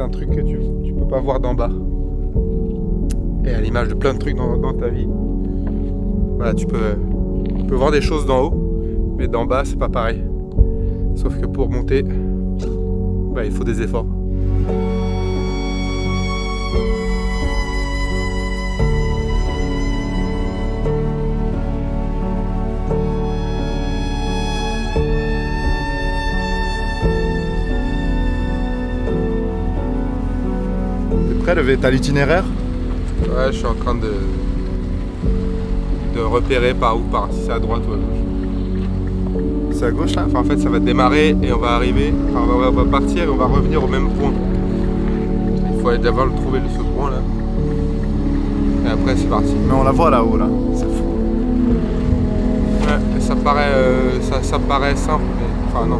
un truc que tu peux pas voir d'en bas. Et à l'image de plein de trucs dans ta vie. Voilà, tu peux voir des choses d'en haut, mais d'en bas c'est pas pareil. Sauf que pour monter, bah, il faut des efforts. T'as l'itinéraire? Ouais, je suis en train de repérer par où part, si c'est à droite ou à gauche. C'est à gauche là? Enfin, en fait, ça va démarrer et on va arriver, enfin, on va partir et on va revenir au même point. Il faut aller d'abord le trouver ce point là. Et après, c'est parti. Mais on la voit là-haut là, c'est fou. Ouais, ça paraît simple, mais enfin non.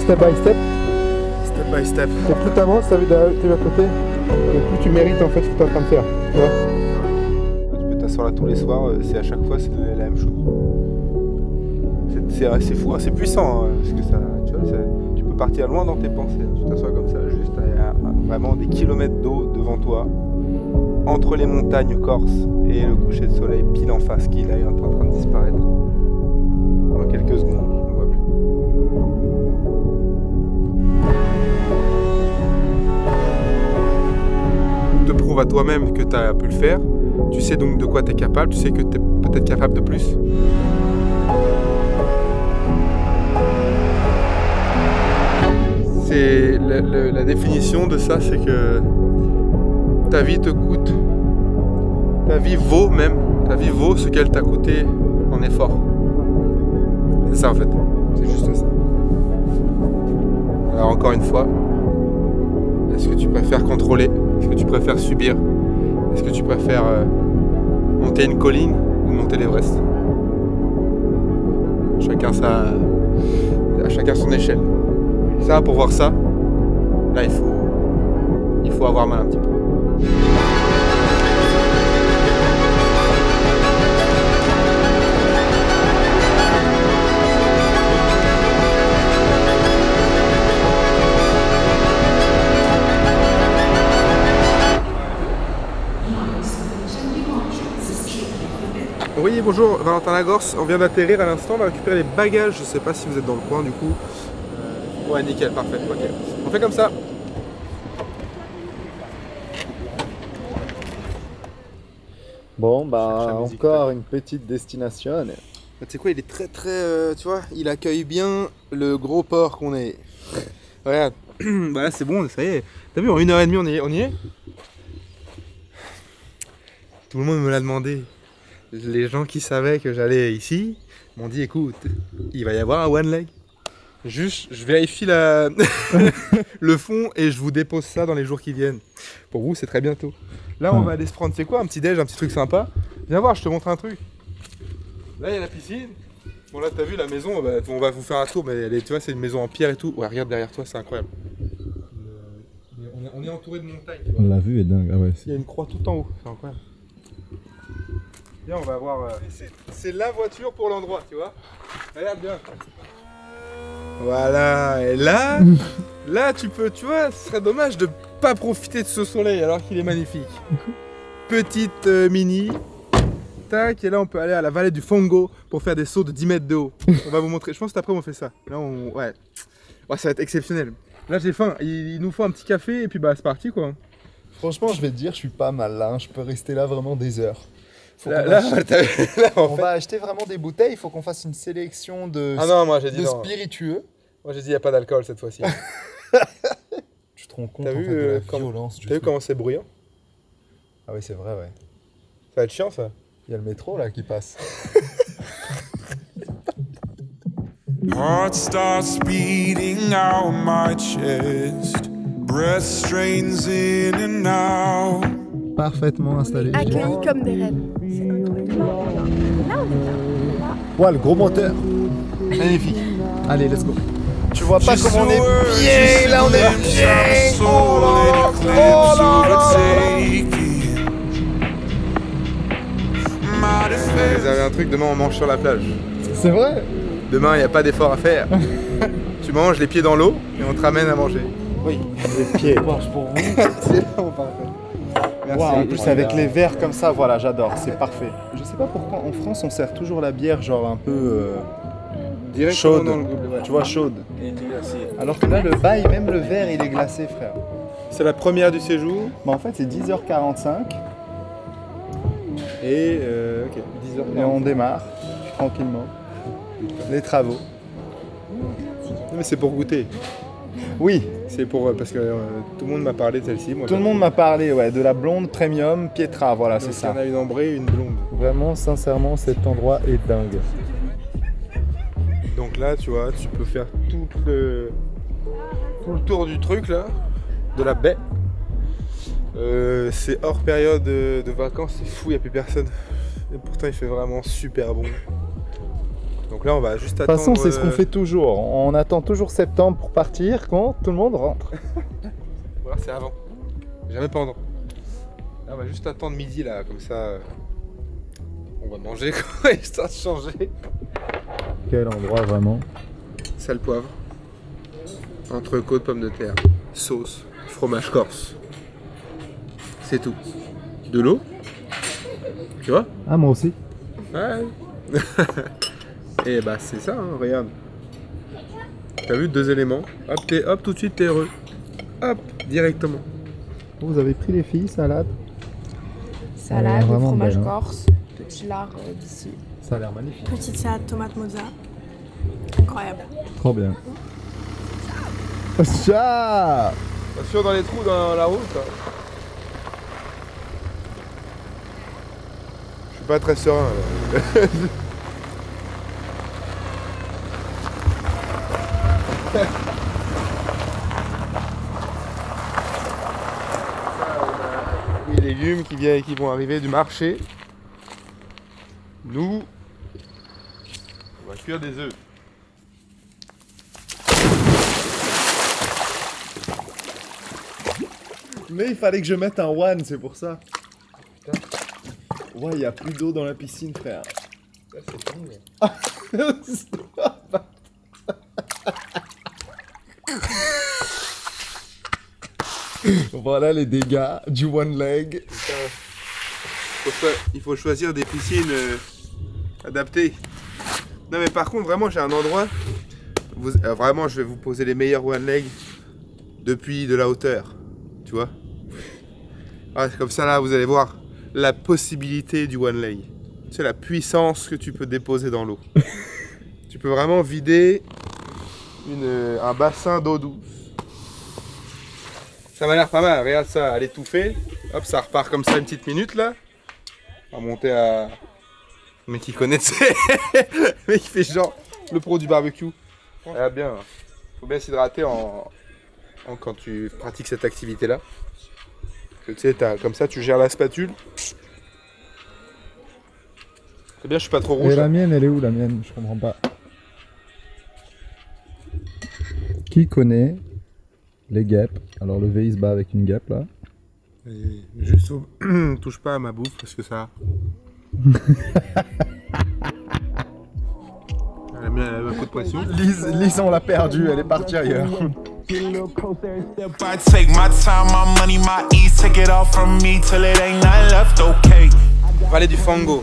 Step by step. Step by step. Et plus t'avances, t'as vu à côté, et plus tu mérites en fait ce que t'es en train de faire. Tu vois, tu peux t'asseoir là tous les soirs, c'est à chaque fois c'est la même chose. C'est fou, hein, c'est puissant, hein, parce que ça, tu vois, tu peux partir loin dans tes pensées. Hein, tu t'assois comme ça, juste vraiment des kilomètres d'eau devant toi, entre les montagnes corses et le coucher de soleil pile en face qui là est en train de disparaître. Pendant quelques secondes, on ne voit plus. Te prouve à toi-même que tu as pu le faire, tu sais donc de quoi tu es capable, tu sais que tu es peut-être capable de plus. C'est la définition de ça, c'est que ta vie te coûte, ta vie vaut ce qu'elle t'a coûté en effort. C'est ça en fait, c'est juste ça. Alors encore une fois, est-ce que tu préfères contrôler? Est-ce que tu préfères subir? Est-ce que tu préfères monter une colline ou monter l'Everest? Chacun son échelle. Ça, pour voir ça, là il faut avoir mal un petit peu. Oui, bonjour, Valentin Lagorce, on vient d'atterrir à l'instant, on va récupérer les bagages, je sais pas si vous êtes dans le coin du coup. Ouais, nickel, parfait, ok. On fait comme ça. Bon, bah encore une petite destination. Tu sais quoi, il est très tu vois, il accueille bien le gros port qu'on est. Regarde, bah là c'est bon, ça y est. T'as vu, en 1h30 on y est. Tout le monde me l'a demandé. Les gens qui savaient que j'allais ici m'ont dit, écoute, il va y avoir un one leg. Juste, je vérifie le fond et je vous dépose ça dans les jours qui viennent. Pour vous, c'est très bientôt. Là, on va aller se prendre, c'est quoi, un petit déj, un petit truc sympa. Viens voir, je te montre un truc. Là, il y a la piscine. Bon, là, t'as vu la maison, bah, on va vous faire un tour, mais elle est, tu vois, c'est une maison en pierre et tout. Ouais, regarde derrière toi, c'est incroyable. On est entouré de montagnes. Tu vois. la vue est dingue. Ah ouais, il y a une croix tout en haut, c'est incroyable. Viens, on va voir. C'est la voiture pour l'endroit, tu vois. Regarde bien. Voilà, et là, tu peux, tu vois, ce serait dommage de pas profiter de ce soleil alors qu'il est magnifique. Petite mini, tac, et là on peut aller à la vallée du Fongo pour faire des sauts de 10 mètres de haut. On va vous montrer, je pense qu'après on fait ça. Là, ouais, ça va être exceptionnel. Là j'ai faim, il nous faut un petit café et puis bah c'est parti quoi. Franchement, je vais te dire, je suis pas mal là, hein. Je peux rester là vraiment des heures. On va acheter vraiment des bouteilles, il faut qu'on fasse une sélection de, spiritueux. Moi j'ai dit il n'y a pas d'alcool cette fois-ci. Tu te rends compte en fait, de la violence. T'as vu comment c'est bruyant? Ah oui, c'est vrai, ouais. Ça va être chiant ça. Il y a le métro là qui passe. Heart starts beating out my chest. Breath strains in and out. Parfaitement installé. Accueillis comme des reines. C'est incroyable. Là, on est bien. Ouah, le gros moteur. Magnifique. Allez, let's go. Tu vois pas comment on est bien, là on est bien. Oh là là. Vous avez un truc, demain on mange sur la plage. C'est vrai? Demain il n'y a pas d'effort à faire. Tu manges les pieds dans l'eau et on te ramène à manger. Oui, les pieds. Mange pour vous. C'est vraiment parfait. Merci. Wow, en plus avec les verres comme ça, voilà, j'adore, c'est parfait. Je sais pas pourquoi en France on sert toujours la bière genre un peu chaude, dans le gobelet, ouais. Tu vois, chaude. Alors que là le bail, même le verre il est glacé, frère. C'est la première du séjour. Bah en fait c'est 10h45. Et ok, 10h45. Et on démarre tranquillement les travaux. Mais c'est pour goûter. Oui. C'est pour parce que tout le monde m'a parlé de celle-ci. Tout le monde m'a parlé, ouais, de la blonde premium Pietra, voilà, c'est ça. Il y en a une ambrée et une blonde. Vraiment, sincèrement, cet endroit est dingue. Donc là, tu vois, tu peux faire tout le tour du truc là, de la baie. C'est hors période de vacances, c'est fou, il n'y a plus personne. Et pourtant, il fait vraiment super bon. Donc là, on va juste attendre. De toute façon, c'est ce qu'on fait toujours. On attend toujours septembre pour partir quand tout le monde rentre. Voilà, c'est avant. Jamais pendant. Là, on va juste attendre midi là, comme ça. On va manger quoi, histoire de changer. Quel endroit vraiment. Sale poivre. Entrecôte, pommes de terre. Sauce. Fromage corse. C'est tout. De l'eau. Tu vois? Ah, moi aussi. Ouais. Et bah c'est ça, hein, regarde. T'as vu 2 éléments. Hop, tout de suite t'es heureux. Hop, directement. Vous avez pris les filles, salade? Salade, fromage belle, hein. corse, petit lard d'ici. Ça a l'air magnifique. Petite salade tomate mozza. Incroyable. Trop bien. Chat! Attention dans les trous dans la route. Hein. Je suis pas très serein là. Les légumes qui vont arriver du marché. Nous, on va cuire des œufs. Mais il fallait que je mette un one, c'est pour ça. Ouais, il n'y a plus d'eau dans la piscine, frère. Ça, c'est bon, Voilà les dégâts du one leg. Il faut choisir des piscines adaptées. Non mais par contre vraiment j'ai un endroit. Vraiment je vais vous poser les meilleurs one leg depuis de la hauteur. Tu vois. Ah, comme ça là vous allez voir la possibilité du one leg. C'est la puissance que tu peux déposer dans l'eau. Tu peux vraiment vider un bassin d'eau douce. Ça m'a l'air pas mal, regarde ça, à l'étouffer. Hop, ça repart comme ça une petite minute là. On va monter à... Le mec qui connaît, tu sais. Le mec qui fait genre le pro du barbecue. Regarde bien. Faut bien s'hydrater quand tu pratiques cette activité là. Tu sais, comme ça tu gères la spatule. C'est bien, je suis pas trop rouge. Et la mienne, elle est où la mienne? Je comprends pas. Qui connaît les guêpes? Alors le V il se bat avec une guêpe là. Et juste touche pas à ma bouffe parce que ça. Elle a mis un coup de pression. Lise on l'a perdue, elle est partie ailleurs. Vallée du Fango,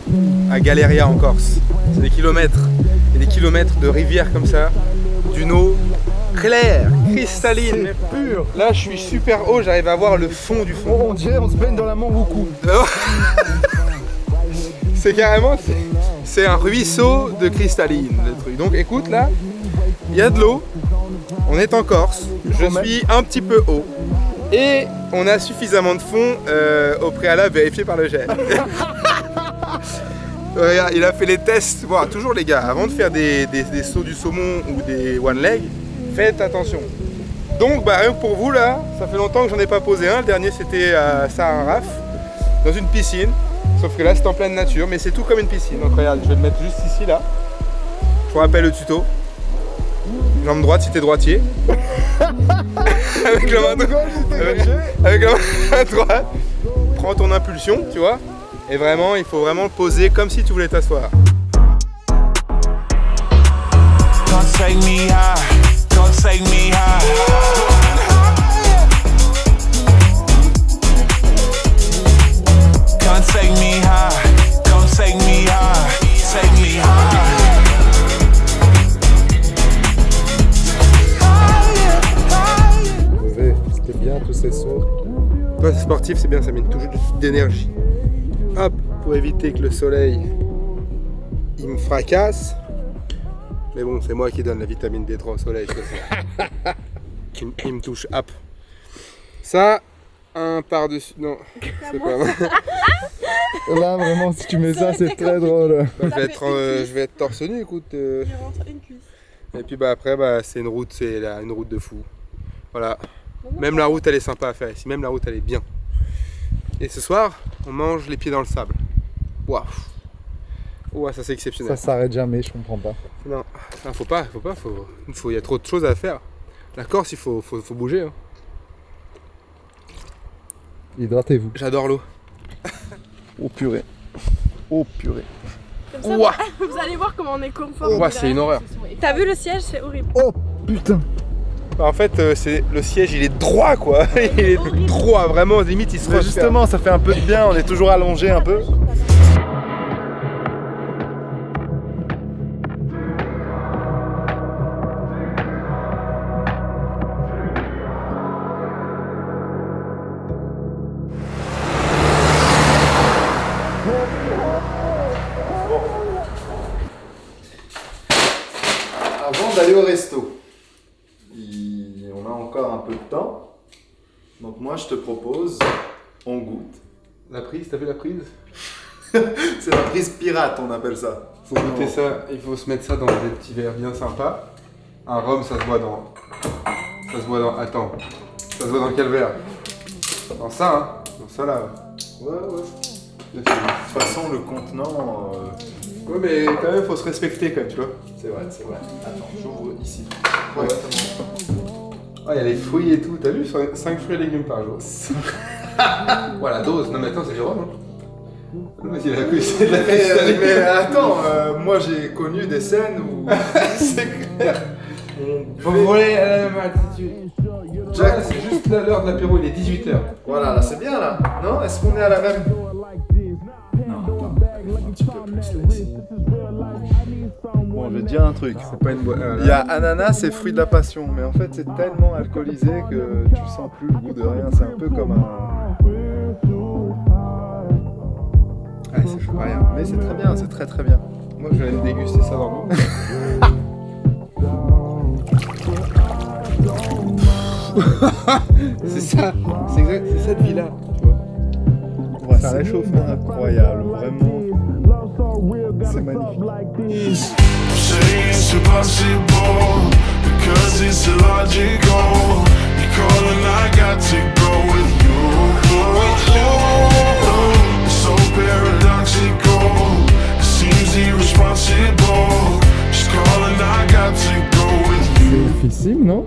à Galeria en Corse. C'est des kilomètres et des kilomètres de rivières comme ça, d'une eau claire, cristalline, pure. Là je suis super haut, j'arrive à voir le fond du fond. Oh, on dirait on se baigne dans la Mamoukou. C'est carrément, c'est un ruisseau de cristalline le truc. Donc écoute là, il y a de l'eau, on est en Corse, je suis un petit peu haut. Et on a suffisamment de fond au préalable vérifié par le gel. Regarde, il a fait les tests. Voilà, toujours les gars, avant de faire des sauts du saumon ou des one leg, faites attention. Donc bah rien que pour vous là, ça fait longtemps que j'en ai pas posé un. Le dernier c'était à Saint-Raph, dans une piscine. Sauf que là c'est en pleine nature, mais c'est tout comme une piscine. Donc regarde, je vais le mettre juste ici là. Je vous rappelle le tuto. Jambe droite si t'es droitier. Avec la main droite. Prends ton impulsion, tu vois. Et vraiment, il faut vraiment le poser comme si tu voulais t'asseoir. Don't take me high, don't take me high. Don't take me high, don't take me high, take me high. C'était bien tous ces sauts. Toi, c'est sportif, c'est bien, ça met toujours d'énergie. Hop, pour éviter que le soleil il me fracasse. Mais bon, c'est moi qui donne la vitamine D3 au soleil, c'est ça. Il me touche, hop. Ça, un par-dessus. Non, c'est pas moi. Là, vraiment, si tu mets ça, c'est très drôle. Bah, je vais être torse nu, écoute. Je rentre une cuisse. Et puis bah après, bah, c'est une route, une route de fou. Voilà. Même la route, elle est sympa à faire ici. Même la route, elle est bien. Et ce soir, on mange les pieds dans le sable. Waouh. Ouah, ça c'est exceptionnel. Ça s'arrête jamais, je comprends pas. Non, faut pas, il y a trop de choses à faire. La Corse, il faut bouger. Hein. Hydratez-vous. J'adore l'eau. Oh purée. Oh purée. Comme ça, Ouah. vous allez voir comment on est confort. Ouah, c'est une horreur. T'as vu le siège, c'est horrible. Oh putain. En fait, le siège, il est droit, quoi. Il est droit, vraiment, limite, il se Mais resserre. justement, ça fait un peu de bien, on est toujours allongé un peu. Avant d'aller au resto, on a encore un peu de temps. Donc moi je te propose, on goûte. La prise, t'as vu la prise? C'est la prise pirate, on appelle ça. Faut goûter ça, il faut se mettre ça dans des petits verres bien sympas. Un rhum, ça se boit dans... Attends. Ça se boit dans quel verre? Dans ça, hein? Dans ça là. Ouais. De toute façon, le contenant... Ouais, mais quand même, faut se respecter quand même, tu vois. C'est vrai. Attends, j'ouvre ici. Ouais. Ah, il y a les fruits et tout, t'as vu? 5 fruits et légumes par jour. Voilà, dose. Non mais attends, c'est du rhum, hein. Non mais c'est de la cuisse. Mais attends, moi j'ai connu des scènes où... C'est clair. on Vous buvait- voulez à la même altitude. Jack, C'est juste l'heure de l'apéro, il est 18h. Voilà, là c'est bien là. Non? Est-ce qu'on est à la même... Non, attends, un petit peu plus là ici. Bon, je vais te dire un truc. C'est pas une boîte. Il y a ananas et fruits de la passion, mais en fait c'est tellement alcoolisé que tu sens plus le goût de rien. C'est un peu comme un... Ah, c'est pas rien. Mais c'est très bien, c'est très très bien. Moi, je vais aller me déguster ça dans l'eau. C'est ça, c'est exact, c'est cette vie-là, tu vois. Ouais, Ça c'est réchauffe. incroyable, vraiment. C'est magnifique. Say it's impossible because it's illogical. You calling, I got to go with you. It's so paradoxical. It seems irresponsible. Just calling, I got to go with you. C'est difficile, non?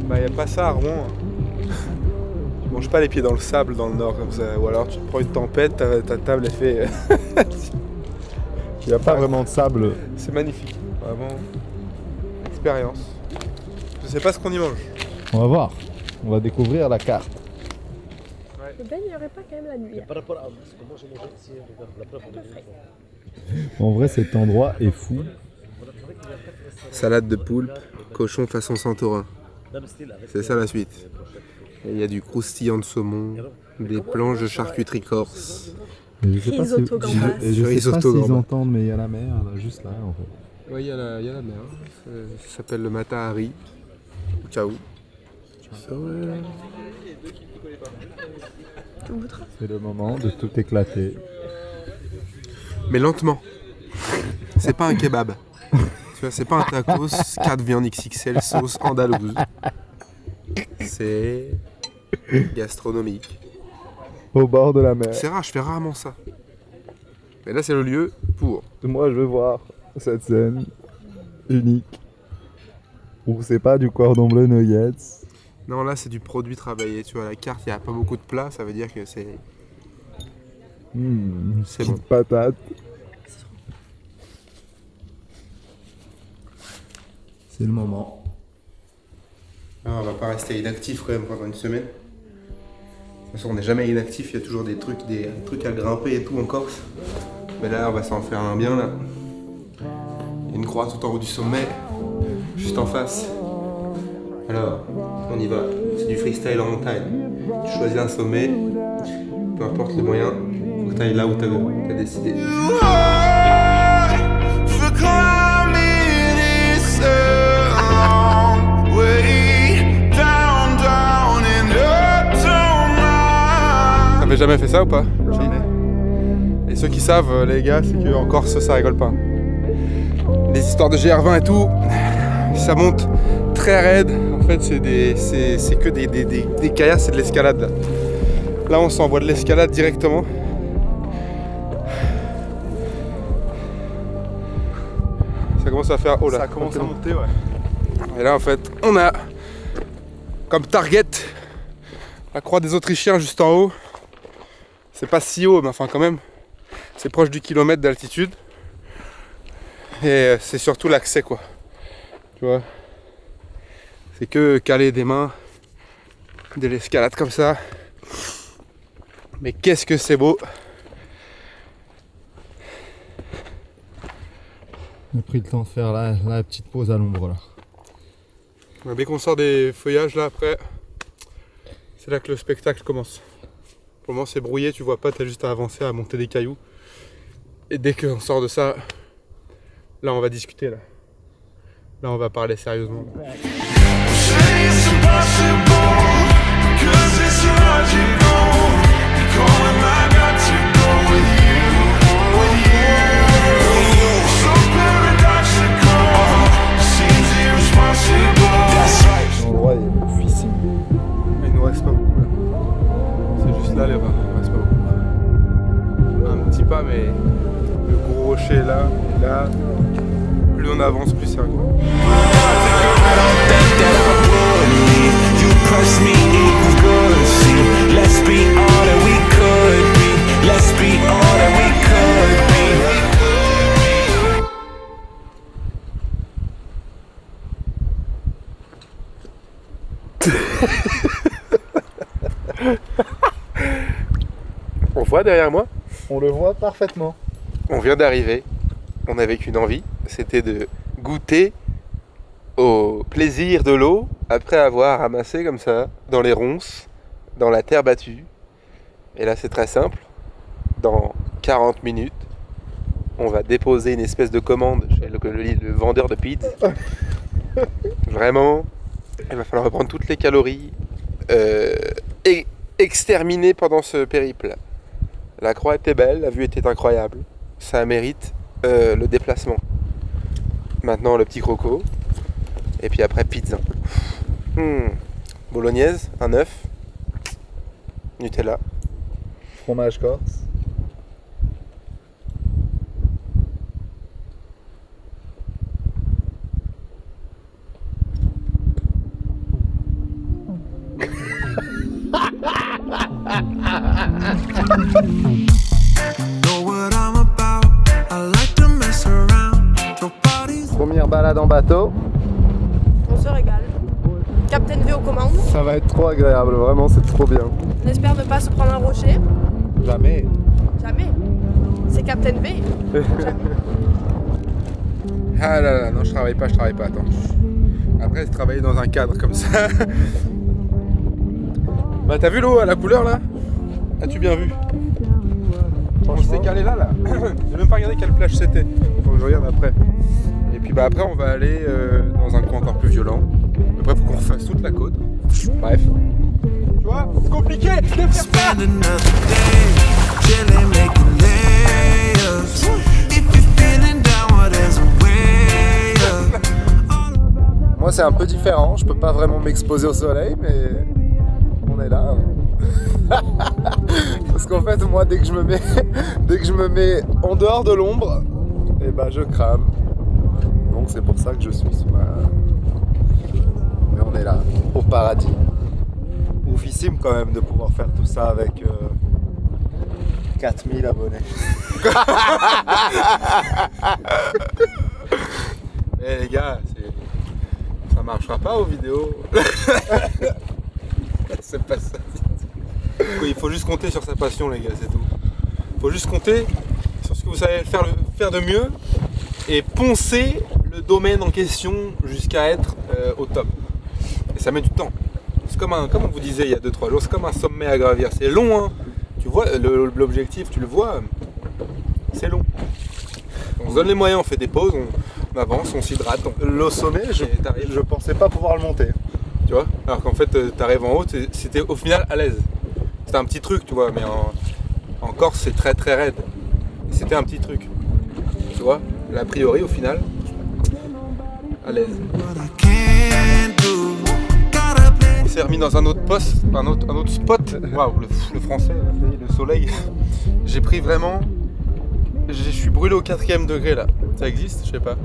Bah, y a pas ça à Rouen. Tu manges pas les pieds dans le sable dans le nord comme ça. Ou alors tu prends une tempête, ta table elle fait. Il n'y a pas vraiment de sable. C'est magnifique. Vraiment. Expérience. Je sais pas ce qu'on y mange. On va voir. On va découvrir la carte. Le bain, il n'y aurait pas quand même la nuit. En vrai, cet endroit est fou. Salade de poulpe, cochon façon Santorin. C'est ça la suite. Et il y a du croustillant de saumon, des planches de charcuterie corse. Et je sais pas si, Risotto gambas. et je sais pas Risotto s'ils gambas. entendent, mais il y a la mer, là, juste là, en fait. Oui, il y a la mer. Ça s'appelle le Matahari. Au cas où. Tu goûteras. C'est le moment de tout éclater. Mais lentement. C'est pas un kebab. Tu vois, c'est pas un tacos, 4 viandes XXL, sauce andalouse. C'est gastronomique. Au bord de la mer. C'est rare, je fais rarement ça. Mais là, c'est le lieu pour. Moi, je veux voir cette scène unique. Où c'est pas du cordon bleu nuggets. Non, là, c'est du produit travaillé. Tu vois, la carte, il n'y a pas beaucoup de plats, ça veut dire que c'est. C'est bon. Patate. C'est le moment. Ah, on va pas rester inactif quand même pendant une semaine. De toute façon, on n'est jamais inactif, il y a toujours des trucs à grimper et tout en Corse. Mais là, on va s'en faire un bien là. Il y a une croix tout en haut du sommet, juste en face. Alors, on y va. C'est du freestyle en montagne. Tu choisis un sommet, peu importe les moyens, faut que tu ailles là où tu as décidé. T'avais jamais fait ça ou pas? Jamais. Et ceux qui savent, les gars, c'est qu'en Corse, ça rigole pas. Les histoires de GR20 et tout, ça monte très raide. En fait, c'est que des caillasses, c'est de l'escalade là. Là, on s'envoie de l'escalade directement. Ça commence à faire... Oh là, Ça commence à monter, ouais. Et là, en fait, on a comme target la croix des Autrichiens juste en haut. C'est pas si haut, mais enfin quand même, c'est proche du kilomètre d'altitude. Et c'est surtout l'accès, quoi. Tu vois, c'est que caler des mains, de l'escalade comme ça. Mais qu'est-ce que c'est beau! On a pris le temps de faire la petite pause à l'ombre là. Dès qu'on sort des feuillages là après, c'est là que le spectacle commence. Pour le moment c'est brouillé, tu vois pas, t'as juste à avancer, à monter des cailloux. Et dès qu'on sort de ça, là on va discuter là. Là on va parler sérieusement. L'endroit est oufissime. Mais il nous reste pas beaucoup là. C'est juste là les bras, il nous reste pas beaucoup. Un petit pas, mais le gros rocher est là, et là, plus on avance, plus c'est incroyable. On voit derrière moi? On le voit parfaitement. On vient d'arriver, on avait qu'une envie, c'était de goûter au plaisir de l'eau après avoir ramassé comme ça dans les ronces, dans la terre battue. Et là c'est très simple, dans 40 minutes, on va déposer une espèce de commande chez le vendeur de pizza. Vraiment, il va falloir reprendre toutes les calories et exterminer pendant ce périple. La croix était belle, la vue était incroyable. Ça mérite le déplacement. Maintenant le petit croco. Et puis après pizza. Bolognaise, un œuf. Nutella. Fromage corse. Première balade en bateau. On se régale. Captain V aux commandes. Ça va être trop agréable, vraiment c'est trop bien. On espère ne pas se prendre un rocher. Jamais. Jamais. C'est Captain V. Jamais. Ah là là, non je travaille pas, attends. Après je travaillais dans un cadre comme ça. Bah t'as vu l'eau à la couleur là? As-tu bien vu? On s'est calé là. J'ai même pas regardé quelle plage c'était. Faut que je regarde après. Et puis bah après on va aller dans un coin encore plus violent. Après faut qu'on refasse toute la côte. Bref. Tu vois, c'est compliqué de faire ça. Moi c'est un peu différent, je peux pas vraiment m'exposer au soleil, mais on est là. Parce qu'en fait moi dès que je me mets en dehors de l'ombre, et ben je crame. Donc c'est pour ça que je suis sous ma... Mais on est là, au paradis. Oufissime quand même de pouvoir faire tout ça avec 4000 abonnés. Eh les gars, ça marchera pas aux vidéos. C'est pas ça. Il faut juste compter sur sa passion les gars, c'est tout. Il faut juste compter sur ce que vous savez faire de mieux et poncer le domaine en question jusqu'à être au top. Et ça met du temps. C'est comme on vous disait il y a 2-3 jours, c'est comme un sommet à gravir. C'est long, hein. Tu vois, l'objectif, tu le vois, c'est long. On se donne les moyens, on fait des pauses, on avance, on s'hydrate. Le sommet, je pensais pas pouvoir le monter. Tu vois, alors qu'en fait, t'arrives en haut, c'était au final à l'aise. C'était un petit truc, tu vois, mais en Corse, c'est très très raide. C'était un petit truc. Tu vois, a priori, au final, à l'aise. On s'est remis dans un autre poste, un autre spot. Waouh, le français, le soleil. J'ai pris vraiment... Je suis brûlé au 4e degré là. Ça existe? Je sais pas.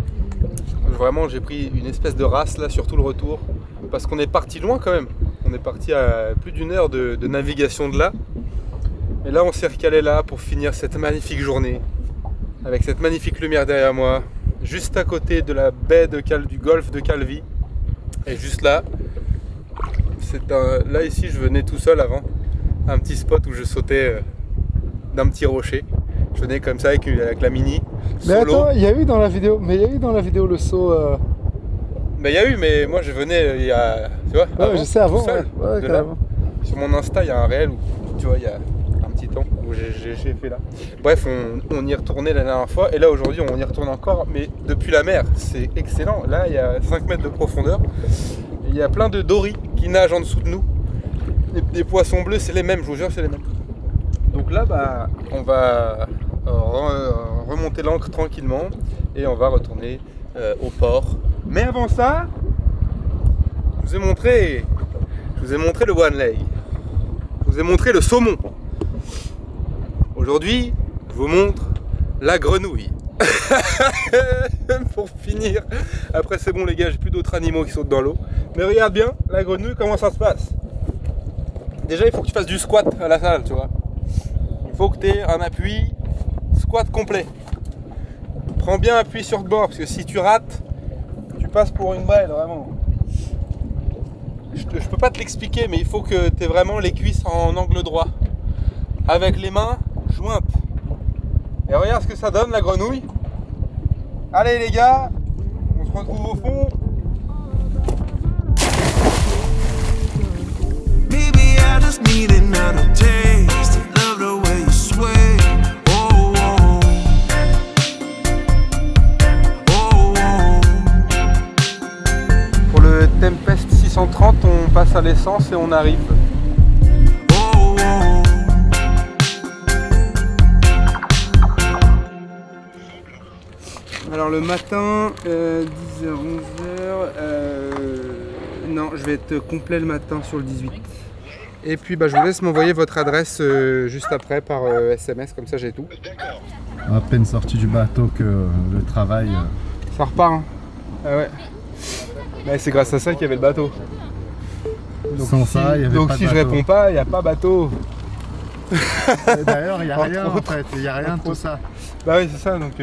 Vraiment, j'ai pris une espèce de race là sur tout le retour. Parce qu'on est parti loin quand même. On est parti à plus d'1 heure de navigation de là. Et là, on s'est recalé là pour finir cette magnifique journée. Avec cette magnifique lumière derrière moi. Juste à côté de la baie du golfe de Calvi. Et juste là, là ici, je venais tout seul avant. Un petit spot où je sautais d'un petit rocher. Je venais comme ça avec la mini. Mais solo. attends, il y a eu dans la vidéo le saut. Mais il y a eu, mais moi je venais il y a, tu vois, Ouais, je sais avant. tout seul, Ouais, de là. carrément. Sur mon Insta, il y a un réel où, tu vois, il y a un petit temps où j'ai fait là. Bref, on y retournait la dernière fois, et là aujourd'hui on y retourne encore, mais depuis la mer, c'est excellent. Là, il y a 5 mètres de profondeur, et il y a plein de doris qui nagent en dessous de nous. Des poissons bleus, c'est les mêmes, je vous jure, c'est les mêmes. Donc là, bah, on va remonter l'ancre tranquillement, et on va retourner au port. Mais avant ça, je vous ai montré le one leg. Je vous ai montré le saumon. Aujourd'hui, je vous montre la grenouille. Pour finir. Après c'est bon les gars, j'ai plus d'autres animaux qui sautent dans l'eau. Mais regarde bien, la grenouille, comment ça se passe. Déjà, il faut que tu fasses du squat à la salle, tu vois. Il faut que tu aies un appui squat complet. Prends bien appui sur le bord, parce que si tu rates, tu passes pour une balle, vraiment. Je peux pas te l'expliquer, mais il faut que tu aies vraiment les cuisses en angle droit. Avec les mains jointes. Et regarde ce que ça donne, la grenouille. Allez les gars, on se retrouve au fond. Maybe I just need another taste. Love the way you sway. Oh, oh. Oh, oh. Pour le Tempest 630, on passe à l'essence et on arrive. Oh, oh. Alors le matin, 10h, 11h, non, je vais être complet le matin sur le 18. Et puis bah, je vous laisse m'envoyer votre adresse juste après par SMS, comme ça j'ai tout. À peine sorti du bateau que le travail... Ça repart, hein. Ah ouais. Mais c'est grâce à ça qu'il y avait le bateau. Donc, Sans ça, il y avait donc pas de si je bateau. réponds pas, il n'y a pas bateau. D'ailleurs, il n'y a rien en Entre fait, il n'y a rien de tout ça. Bah oui, c'est ça, donc...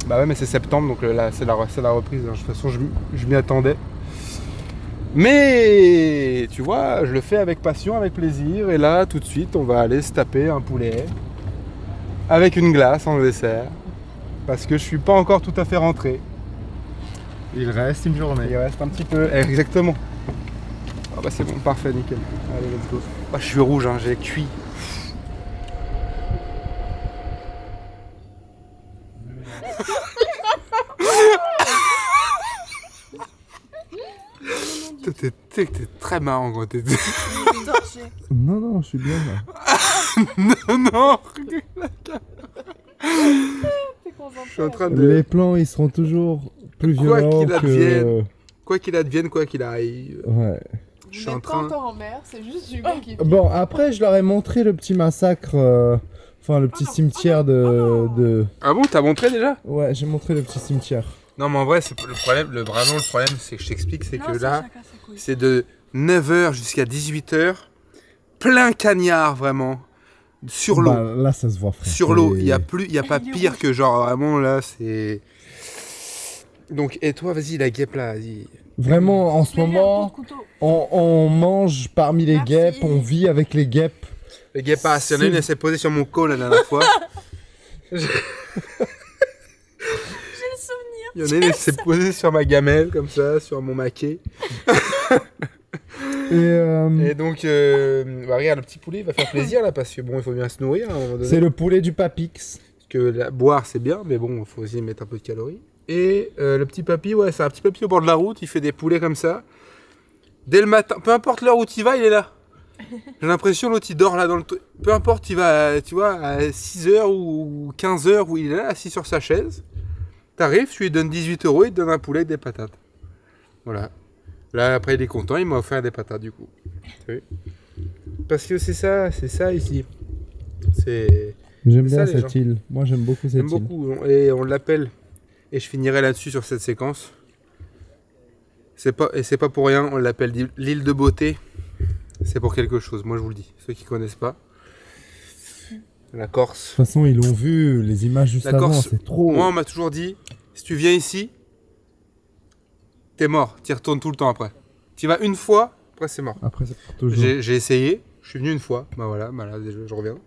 Bah ouais, mais c'est septembre, donc là, c'est la reprise. Hein. De toute façon, je m'y attendais. Mais, tu vois, je le fais avec passion, avec plaisir. Et là, tout de suite, on va aller se taper un poulet avec une glace en dessert. Parce que je suis pas encore tout à fait rentré. Il reste une journée. Il reste un petit peu. Exactement. Ah bah c'est bon, parfait, nickel. Allez, let's go. Ah, je suis rouge, hein, j'ai cuit. T'es très marrant quand t'es... Non, non, je suis bien là. non, regarde la caméra. Je suis en train de... Les plans, ils seront toujours plus Quoi violents qu'il que... advienne. quoi qu'il advienne, quoi qu'il arrive. Ouais. Je Vous suis en n'êtes pas train. encore en mer, c'est juste Hugo qui. Bon, après, je leur ai montré le petit massacre, enfin le petit cimetière de... Ah bon, t'as montré déjà? Ouais, j'ai montré le petit cimetière. Non, mais en vrai, c'est le problème. Vraiment, le problème, c'est que je t'explique, c'est Non, que c'est là, chacun ses couilles. c'est de 9h jusqu'à 18h, plein cagnard, vraiment, sur l'eau. Bah, là, ça se voit, frère. Sur l'eau, C'est- il y a pas Il est pire rouge. que genre vraiment là, c'est. Donc, et toi, vas-y, la guêpe là, vas-y. Vraiment, en ce Mais viens, moment, coup de couteau. on mange parmi les Merci. guêpes, on vit avec les guêpes. Les guêpes, il y en a une, elle s'est posée sur mon col la dernière fois. J'ai le souvenir. Il y en a une, elle s'est posée sur ma gamelle, comme ça, sur mon maquet. Et Et donc, bah, regarde, le petit poulet, il va faire plaisir là, parce que bon, il faut bien se nourrir à un moment donné. c'est le poulet du Papix. Parce que boire, c'est bien, mais bon, il faut aussi mettre un peu de calories. Et le petit papy, ouais, c'est un petit papy au bord de la route, il fait des poulets comme ça. Dès le matin, peu importe l'heure où tu vas, il est là. J'ai l'impression l'autre il dort là dans le... Peu importe, il va, tu vois, à 6h ou 15h où il est là, assis sur sa chaise. T'arrives, tu lui donnes 18 €, il te donne un poulet et des patates. Voilà. Là, après, il est content, il m'a offert des patates du coup. T'as vu? Parce que c'est ça ici. C'est... J'aime C'est ça, bien les cette gens. île. Moi, j'aime beaucoup cette J'aime île. beaucoup. Et on l'appelle. Et je finirai là-dessus sur cette séquence. C'est pas pour rien, on l'appelle l'île de beauté. C'est pour quelque chose, moi je vous le dis. Ceux qui connaissent pas. La Corse. De toute façon, ils l'ont vu, les images juste La avant, Corse, c'est trop... Moi on m'a toujours dit, si tu viens ici, t'es mort. T'y retournes tout le temps après. T'y vas une fois, après c'est mort. Après, c'est pour toujours. J'ai essayé, je suis venu une fois. Bah voilà, bah là je reviens.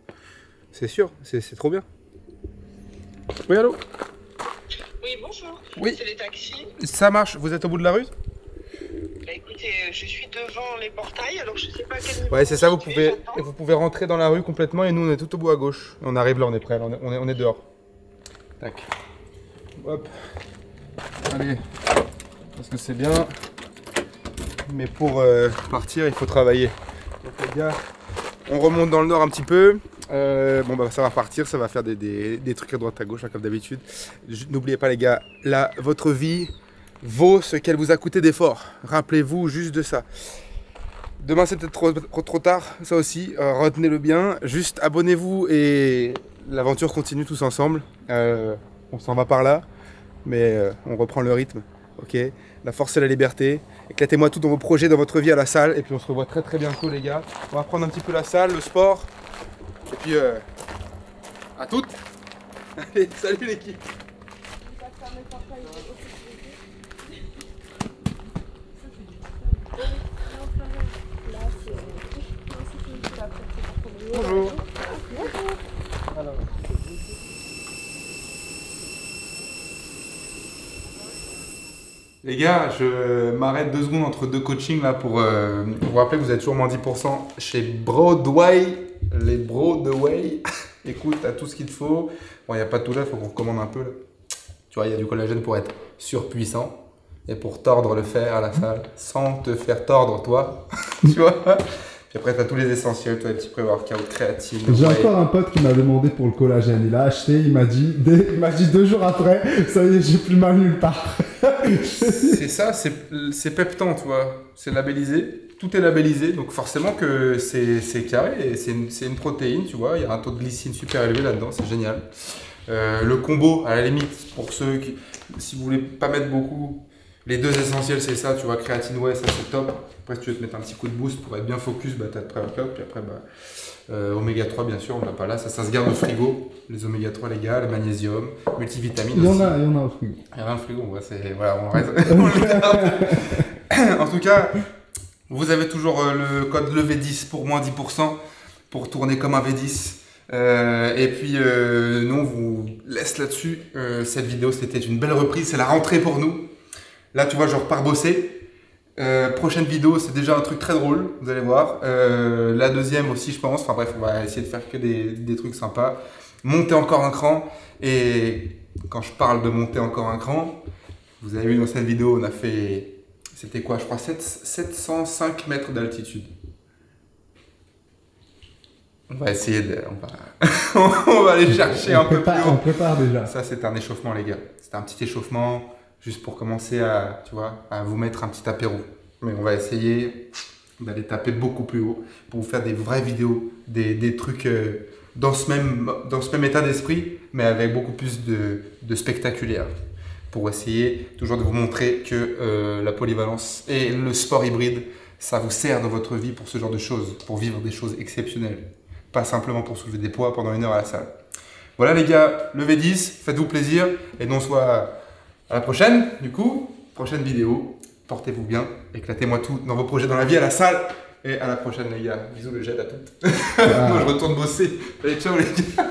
C'est sûr, c'est trop bien. Oui, allô? Oui, bonjour. Oui. C'est les taxis. Ça marche, vous êtes au bout de la rue? Bah écoutez, je suis devant les portails, alors je sais pas à quel niveau. Ouais, c'est ça, vous j'attends. vous pouvez rentrer dans la rue complètement et nous on est tout au bout à gauche. On arrive là, on est prêt, là, on est dehors. Tac. Hop. Allez. Parce que c'est bien. Mais pour partir, il faut travailler. Donc les gars, on remonte dans le nord un petit peu. Bon bah ça va partir, ça va faire des trucs à droite à gauche, hein, comme d'habitude. N'oubliez pas les gars, là, votre vie vaut ce qu'elle vous a coûté d'efforts. Rappelez-vous juste de ça. Demain c'est peut-être trop tard, ça aussi, retenez-le bien. Juste abonnez-vous et l'aventure continue tous ensemble. On s'en va par là, mais on reprend le rythme. Ok, la force et la liberté. Éclatez-moi tout dans vos projets, dans votre vie à la salle. Et puis on se revoit très très bientôt les gars. On va prendre un petit peu la salle, le sport. Et puis à toutes. Allez, salut l'équipe. Bonjour. Les gars, je m'arrête 2 secondes entre 2 coachings là pour vous rappeler que vous êtes toujours moins 10% chez Broadway. Les Broadway. Écoute, t'as tout ce qu'il te faut. Bon, il n'y a pas de tout là, il faut qu'on recommande un peu. Là. Tu vois, il y a du collagène pour être surpuissant et pour tordre le fer à la salle sans te faire tordre toi. Tu vois. Puis après, t'as tous les essentiels, toi, les petits pré-workout, créatine. J'ai whey. encore un pote qui m'a demandé pour le collagène. Il a acheté, il m'a dit 2 jours après, ça y est, j'ai plus mal nulle part. C'est ça, c'est peptant, tu vois. C'est labellisé. Tout est labellisé, donc forcément que c'est carré et c'est une protéine, tu vois. Il y a un taux de glycine super élevé là-dedans, c'est génial. Le combo, à la limite, pour ceux qui, si vous voulez pas mettre beaucoup, les 2 essentiels, c'est ça, tu vois, créatine, ouais, ça c'est top. Après, si tu veux te mettre un petit coup de boost pour être bien focus, bah t'as le pré-workout, puis après, oméga 3, bien sûr, on l'a pas là, ça se garde au frigo. Les oméga 3, les gars, le magnésium, multivitamines Il y en aussi. a au frigo. Il y en a dans le frigo, ouais, voilà, on reste. En tout cas, vous avez toujours le code LEV10 pour moins 10% pour tourner comme un V10. Et puis, nous, on vous laisse là-dessus. Cette vidéo, c'était une belle reprise. C'est la rentrée pour nous. Là, tu vois, je repars bosser. Prochaine vidéo, c'est déjà un truc très drôle. Vous allez voir. La deuxième aussi, je pense. Enfin bref, on va essayer de faire que des trucs sympas. Monter encore un cran. Et quand je parle de monter encore un cran, vous avez vu dans cette vidéo, on a fait... C'était quoi? Je crois 705 mètres d'altitude. On va essayer de... On va aller chercher un peu plus haut. On prépare déjà. Ça, c'est un échauffement, les gars. C'est un petit échauffement. juste pour commencer à, tu vois, à vous mettre un petit apéro. Mais on va essayer d'aller taper beaucoup plus haut pour vous faire des vraies vidéos, des trucs dans ce même état d'esprit, mais avec beaucoup plus de spectaculaire. Pour essayer toujours de vous montrer que la polyvalence et le sport hybride, ça vous sert dans votre vie pour ce genre de choses, pour vivre des choses exceptionnelles. Pas simplement pour soulever des poids pendant 1 heure à la salle. Voilà les gars, levez 10, faites-vous plaisir et nous on se voit à la prochaine, du coup, prochaine vidéo. Portez-vous bien, éclatez-moi tout dans vos projets dans la vie, à la salle. Et à la prochaine les gars. Bisous le jet à toutes. Moi je retourne bosser. Allez, ciao les gars.